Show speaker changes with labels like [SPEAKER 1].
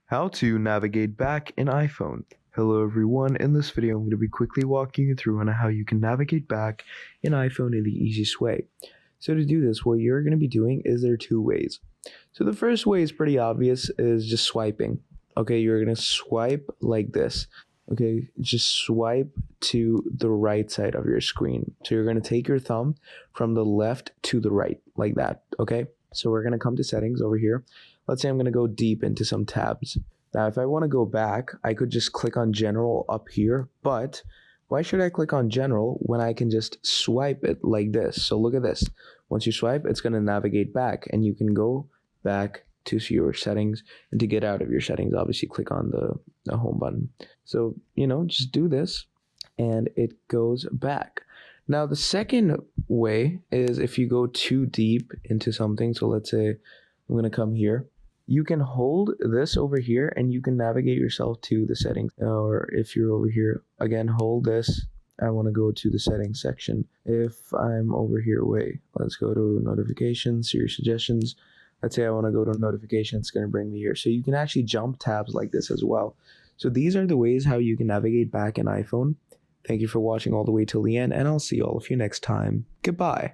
[SPEAKER 1] How to navigate back in iPhone. Hello everyone, in this video I'm going to be quickly walking you through on how you can navigate back in iPhone in the easiest way. So to do this, what you're going to be doing is there are two ways. So the first way is pretty obvious, is just swiping. Okay, you're going to swipe like this. Okay, just swipe to the right side of your screen. So you're going to take your thumb from the left to the right, like that. Okay, so we're going to come to settings over here. Let's say I'm going to go deep into some tabs. Now, if I want to go back, I could just click on general up here, but why should I click on general when I can just swipe it like this? So look at this. Once you swipe, it's going to navigate back and you can go back to see your settings, and to get out of your settings, obviously click on the home button. So, just do this and it goes back. Now, the second way is if you go too deep into something. So let's say I'm going to come here. You can hold this over here and you can navigate yourself to the settings. Or if you're over here, again, hold this. I want to go to the settings section. If I'm over here, let's go to notifications, see your suggestions. Let's say I want to go to notifications, it's going to bring me here. So you can actually jump tabs like this as well. So these are the ways how you can navigate back in iPhone. Thank you for watching all the way till the end, and I'll see all of you next time. Goodbye.